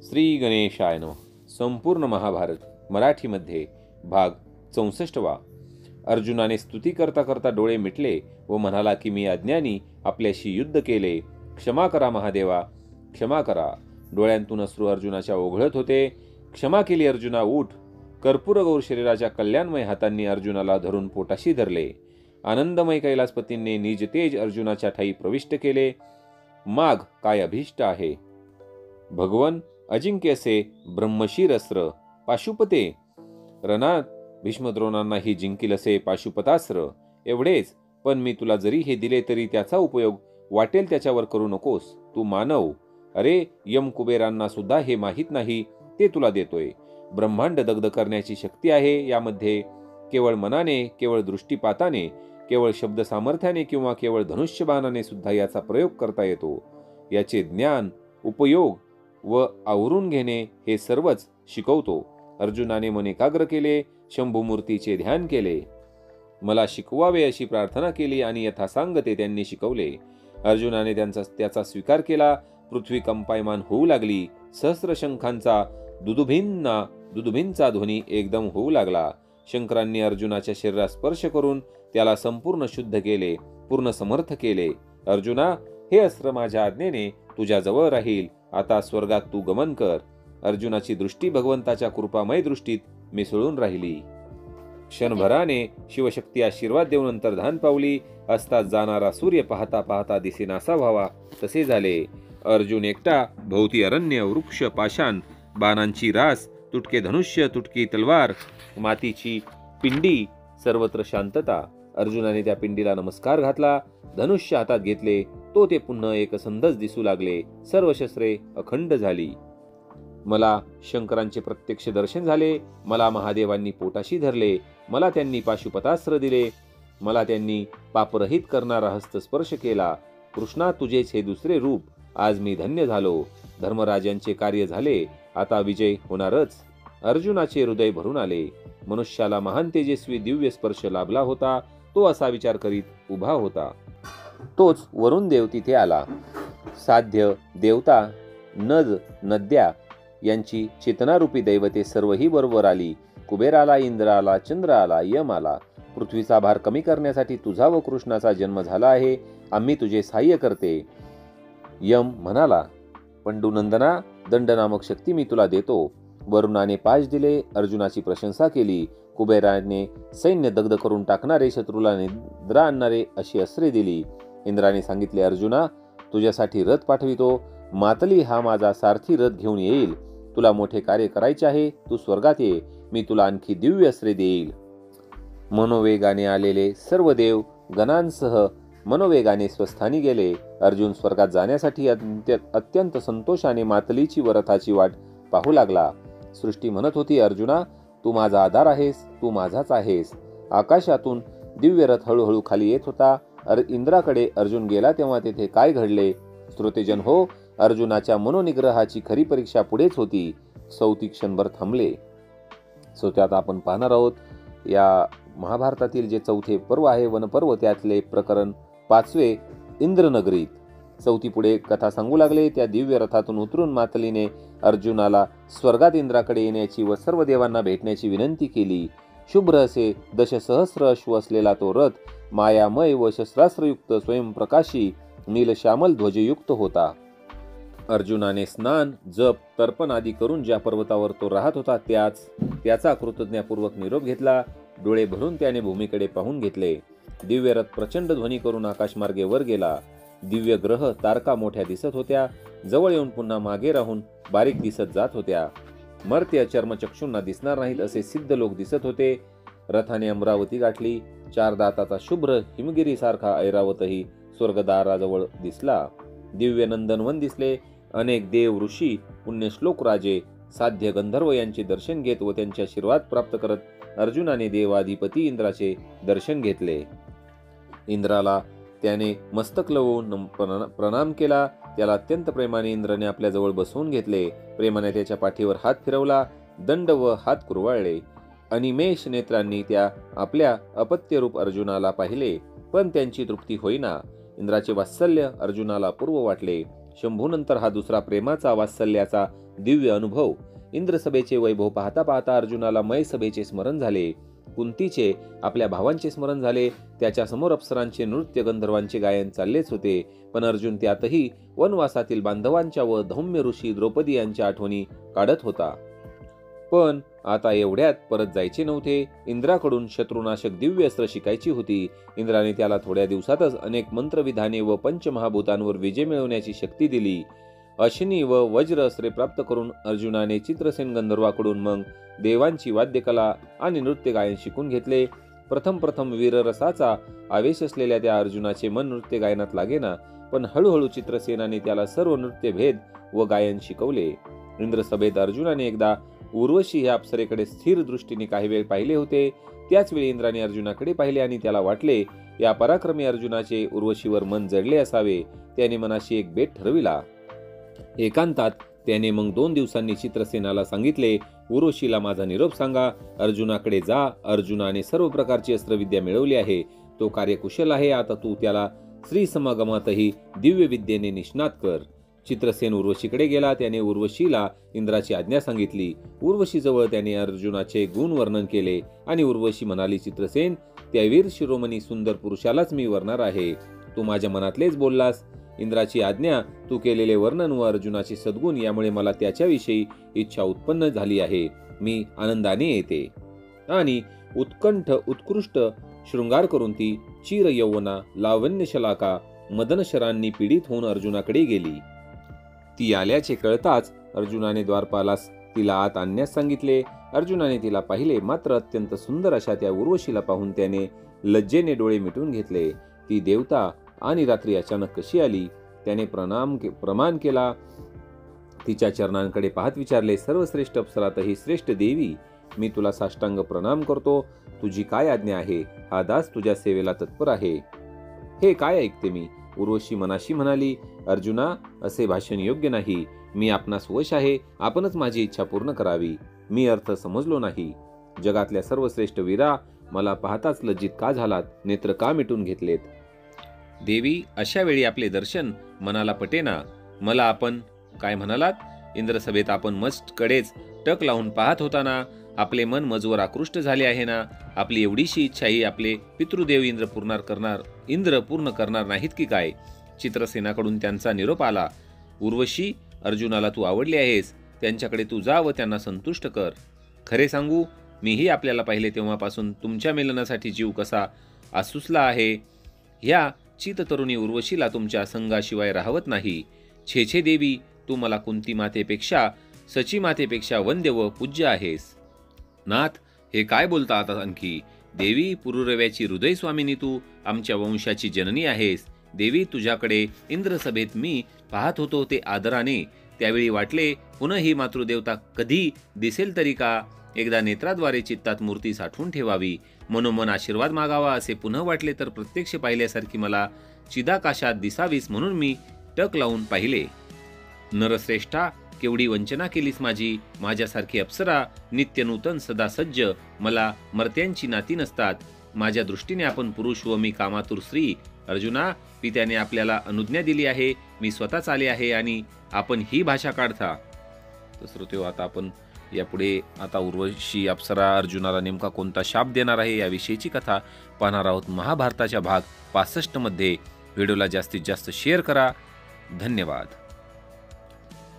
श्री गणेशाय नमः. संपूर्ण महाभारत मराठीमध्ये भाग 64वा. अर्जुनाने स्तुती करता करता डोळे मिटले व म्हणाला की मी अज्ञानी आपल्याशी युद्ध केले, क्षमा करा महादेवा, क्षमा करा. डोळ्यांतून अश्रू अर्जुनाच्या ओघळत होते. क्षमा केली अर्जुना, उठ. कर्पूर गौर शरीराच्या कल्याणमय हातांनी अर्जुनाला धरून पोटाशी धरले. आनंदमय कैलासपतींनी निज तेज अर्जुनाच्या ठाई प्रविष्ट केले. माग काय अभिष्ट आहे. भगवन अजिंक्य असे ब्रह्मशीर अस्त्र पाशुपते, रणात भीष्मद्रोणांनाही जिंकील असे पाशुपतास्त्र. एवढेच, पण मी तुला जरी हे दिले तरी त्याचा उपयोग वाटेल त्याच्यावर करू नकोस. तू मानव. अरे यम कुबेरांना सुद्धा हे माहीत नाही, ते तुला देतोय. ब्रह्मांड दग्ध करण्याची शक्ती आहे यामध्ये. केवळ मनाने, केवळ दृष्टीपाताने, केवळ शब्द सामर्थ्याने किंवा केवळ धनुष्यबाणाने सुद्धा याचा प्रयोग करता येतो. याचे ज्ञान, उपयोग व आवरून घेणे हे सर्वच शिकवतो. अर्जुनाने मन एकाग्र केले, शंभूमूर्तीचे ध्यान केले. मला शिकवावे अशी प्रार्थना केली आणि यथासांग ते त्यांनी शिकवले. अर्जुनाने त्याचा स्वीकार केला. पृथ्वी कंपायमान होऊ लागली. सहस्र शंखांचा दुदुभींचा ध्वनी एकदम होऊ लागला. शंकरांनी अर्जुनाच्या शरीरास स्पर्श करून त्याला संपूर्ण शुद्ध केले, पूर्ण समर्थ केले. अर्जुना, हे अस्त्र माझ्या आज्ञेने तुझ्या जवळ राहील. आता स्वर्गात तू गमन कर. अर्जुनाची दृष्टी भगवंताच्या कृपामय दृष्टीत मिसळून राहिली. क्षणभराने शिवशक्ती आशीर्वाद देऊन अंतर्धान पावली. असतात जाणारा सूर्य पाहता पाहता दिसेनासा व्हावा तसे झाले. अर्जुन एकटा. भोवती अरण्य, वृक्ष, पाषाण, बाणांची रास, तुटके धनुष्य, तुटकी तलवार, मातीची पिंडी, सर्वत्र शांतता. अर्जुनाने त्या पिंडीला नमस्कार घातला. धनुष्य हातात घेतले. ते पुन्हा एकसंधच दिसू लागले. सर्व शस्त्रे अखंड झाली. मला शंकरांचे प्रत्यक्ष दर्शन झाले. मला महादेवांनी पोटाशी धरले. मला त्यांनी पाशुपतास्त्र दिले. मला त्यांनी पापरहित करणारा हस्त स्पर्श केला. कृष्णा, तुझेच हे दुसरे रूप. आज मी धन्य झालो. धर्मराजांचे कार्य झाले. आता विजय होणारच. अर्जुनाचे हृदय भरून आले. मनुष्याला महान तेजस्वी दिव्य स्पर्श लाभला होता. तो असा विचार करीत उभा होता. तोच वरुण देव तिथे आला. साध्य, देवता, नद, नद्या यांची चेतनारूपी दैवते सर्वही बरोबर आली. कुबेर आला, इंद्र आला, चंद्र आला, यम आला. पृथ्वीचा भार कमी करण्यासाठी तुझा व कृष्णाचा जन्म झाला आहे. आम्ही तुझे सहाय्य करते. यम म्हणाला, पंडुनंदना, दंड नामक शक्ती मी तुला देतो. वरुणाने पाश दिले. अर्जुनाची प्रशंसा केली. कुबेराने सैन्य दग्ध करून टाकणारे, शत्रूला निद्रा आणणारे अशी अस्त्रे दिली. इंद्राने सांगितले, अर्जुना, तुझ्यासाठी रथ पाठवितो. मातली हा माझा सारथी रथ घेऊन येईल. तुला मोठे कार्य करायचे आहे. तू स्वर्गात ये. मी तुला आणखी दिव्य अस्त्रे देईल. मनोवेगाने आलेले सर्व देव गणांसह मनोवेगाने स्वस्थानी गेले. अर्जुन स्वर्गात जाण्यासाठी अत्यंत संतोषाने मातलीची व रथाची वाट पाहू लागला. सृष्टी म्हणत होती, अर्जुना, तू माझा आधार आहेस, तू माझाच आहेस. आकाशातून दिव्य रथ हळूहळू खाली येत होता. इंद्राकडे अर्जुन गेला तेव्हा तेथे काय घडले? श्रोतेजन हो, अर्जुनाच्या मनोनिग्रहाची खरी परीक्षा पुढेच होती. सौती क्षणभर थांबले. त्यात आपण पाहणार आहोत या महाभारतातील जे चौथे पर्व आहे, वनपर्व, त्यातले प्रकरण 5वे, इंद्रनगरीत. चौथी पुढे कथा सांगू लागले. त्या दिव्य रथातून उतरून मातलीने अर्जुनाला स्वर्गात इंद्राकडे येण्याची व सर्व देवांना भेटण्याची विनंती केली. शुभ्र असे दशसहस्र अश्व असलेला तो रथ मायामय व शस्त्रास्त्रयुक्त, स्वयंप्रकाशी, नीलश्यामल ध्वजयुक्त होता. अर्जुनाने स्नान, जप, तर्पण आदी करून ज्या पर्वतावर तो राहत होता त्याचा कृतज्ञतापूर्वक निरोप घेतला. डोळे भरून त्याने भूमीकडे पाहून घेतले. दिव्य रथ प्रचंड ध्वनी करून आकाशमार्गे वर गेला. दिव्य ग्रह, तारका मोठ्या दिसत होत्या. जवळ येऊन पुन्हा मागे राहून बारीक दिसत जात होत्या. मर्त्य चर्मचक्षूंना दिसणार नाहीत असे सिद्ध लोक दिसत होते. रथाने अमरावती गाठली. 4 दाताचा शुभ्र हिमगिरी सारखा ऐरावतही स्वर्गदाराजवळ दिसला. दिव्य नंदनवन दिसले. अनेक देव, ऋषी, पुण्यश्लोक राजे, साध्य, गंधर्व यांचे दर्शन घेत व त्यांचे आशीर्वाद प्राप्त करत अर्जुनाने देवाधिपती इंद्राचे दर्शन घेतले. इंद्राला त्याने मस्तक लवून प्रणाम केला. त्याला अत्यंत प्रेमाने इंद्राने आपल्या जवळ बसवून घेतले. प्रेमाने त्याच्या पाठीवर हात फिरवला. दंड व हात कुरवाळले. अनिमेष नेत्रांनी त्या आपल्या अपत्यरूप अर्जुनाला पाहिले, पण त्यांची तृप्ती होईना. इंद्राचे वात्सल्य अर्जुनाला पूर्व वाटले. शंभूनंतर हा दुसरा प्रेमाचा वात्सल्याचा दिव्य अनुभव. इंद्रसभेचे वैभव पाहता पाहता अर्जुनाला मय सभेचे स्मरण झाले, कुंतीचे, आपल्या भावांचे स्मरण झाले. त्याच्या समोर अप्सरांचे नृत्य, गंधर्वांचे गायन चाललेच होते. पण अर्जुन त्यातही वनवासातील बांधवांच्या व धौम्य ऋषी द्रौपदी यांच्या आठवणी काढत होता. पण आता एवढ्यात परत जायचे नव्हते. इंद्राकडून शत्रुनाशक दिव्य अस्त्र शिकायची होती. इंद्राने त्याला थोड्या दिवसातच अनेक मंत्रविधाने व पंचमहाभूतांवर विजय मिळवण्याची शक्ती दिली. अश्विनी व वज्र अस्त्रे प्राप्त करून अर्जुनाने चित्रसेन गंधर्वाकडून मग देवांची वाद्यकला आणि नृत्य गायन शिकून घेतले. प्रथम वीररसाचा आवेश असलेल्या त्या अर्जुनाचे मन नृत्य गायनात लागेना, पण हळूहळू चित्रसेनाने त्याला सर्व नृत्य भेद व गायन शिकवले. इंद्रसभेत अर्जुनाने एकदा उर्वशी ह्या अप्सरेकडे स्थिर दृष्टीने काही वेळ पाहिले होते. त्याच वेळी इंद्राने अर्जुनाकडे पाहिले आणि त्याला वाटले या पराक्रमी अर्जुनाचे उर्वशीवर मन जडले असावे. त्याने मनाशी एक बेत ठरविला. एकांतात त्याने मग 2 दिवसांनी चित्रसेनाला सांगितले, उर्वशीला माझा निरोप सांगा. अर्जुनाकडे जा. अर्जुनाने सर्व प्रकारची अस्त्रविद्या मिळवली आहे. तो कार्यकुशल आहे. आता तू त्याला श्री समागमातही दिव्य विद्येने निष्णात कर. चित्रसेन उर्वशीकडे गेला. त्याने उर्वशीला इंद्राची आज्ञा सांगितली. उर्वशीजवळ त्याने अर्जुनाचे गुण वर्णन केले आणि उर्वशी म्हणाली, चित्रसेन, त्या वीर शिरोमणी सुंदर पुरुषालाच मी वर्णणार आहे. तू माझ्या मनातलेच बोललास. इंद्राची आज्ञा, तू केलेले वर्णन व अर्जुनाचे सद्गुण यामुळे मला त्याच्याविषयी इच्छा उत्पन्न झाली आहे. मी आनंदाने येते. आणि उत्कृष्ट शृंगार करून ती चिर यौवना लावण्यशलाका मदनशरांनी पीडित होऊन अर्जुनाकडे गेली. ती आल्याचे कळताच अर्जुनाने द्वारपालास तिला आत आणण्यास सांगितले. अर्जुनाने तिला पाहिले, मात्र अत्यंत सुंदर अशा त्या उर्वशीला पाहून त्याने लज्जेने डोळे मिटून घेतले. ती देवता आणि रात्री अचानक कशी आली? त्याने प्रमाण केला. तिच्या चरणांकडे पाहत विचारले, सर्वश्रेष्ठ अप्सरातही श्रेष्ठ देवी, मी तुला साष्टांग प्रणाम करतो. तुझी काय आज्ञा आहे? हा दास तुझ्या सेवेला तत्पर आहे. हे काय ऐकते मी? उर्वशी मनाशी म्हणाली, अर्जुना, असे भाषण योग्य नाही. मी आपणास वश आहे. आपणच माझी इच्छा पूर्ण करावी. मी अर्थ समजलो नाही. जगातल्या सर्वश्रेष्ठ वीरा, मला पाहताच लज्जित का झालात? नेत्र का मिटून घेतलेत? देवी, अशा वेळी आपले दर्शन मनाला पटेना. मला आपण काय म्हणालात? इंद्रसभेत आपण मस्तकडेच टक लावून पाहत होताना आपले मन मजवर आकृष्ट झाले आहे ना? आपली एवढीशी इच्छाही आपले पितृदेव इंद्र पूर्ण करणार नाहीत की काय? चित्रसेनाकडून त्यांचा निरोप आला. उर्वशी, अर्जुनाला तू आवडली आहेस. त्यांच्याकडे तू जा व त्यांना संतुष्ट कर. खरे सांगू, मीही आपल्याला पाहिले तेव्हापासून तुमच्या मिलनासाठी जीव कसा आसुसला आहे. ह्या चिततरुणी उर्वशीला तुमच्या संगाशिवाय राहवत नाही. छे देवी, तू मला कुंती मातेपेक्षा, सची मातेपेक्षा वंद्य व पूज्य आहेस. नाथ, हे काय बोलता आता आणखी? देवी, पुरुरव्याची हृदय स्वामिनी तू आमच्या वंशाची जननी आहेस. देवी, तुझ्याकडे इंद्रसभेत मी पाहत होतो ते आदराने. त्यावेळी वाटले पुन्हा ही मातृदेवता कधी दिसेल तरी का? एकदा नेत्राद्वारे चित्तात मूर्ती साठवून ठेवावी. मनोमन आशीर्वाद मागावा असे पुन्हा वाटले तर प्रत्यक्ष पाहिल्यासारखी मला चिदाकाशात दिसावीस म्हणून मी टक लावून पाहिले. नरश्रेष्ठा, केवढी वंचना केलीस माझी. माझ्यासारखी अप्सरा, नित्य नूतन, सदा सज्ज, मला मर्त्यांची नाती नसतात. माझ्या दृष्टीने आपण पुरुष व मी कामातुर स्त्री. अर्जुना, पित्याने आपल्याला अनुज्ञा दिली आहे. मी स्वतःच आले आहे आणि आपण ही भाषा काढता. तर श्रोतेहो, आता आपण यापुढे आता उर्वशी अप्सरा अर्जुनाला नेमका कोणता शाप देणार आहे याविषयीची कथा पाहणार आहोत. महाभारताच्या भाग 65 मध्ये. व्हिडिओला जास्तीत जास्त शेअर करा. धन्यवाद.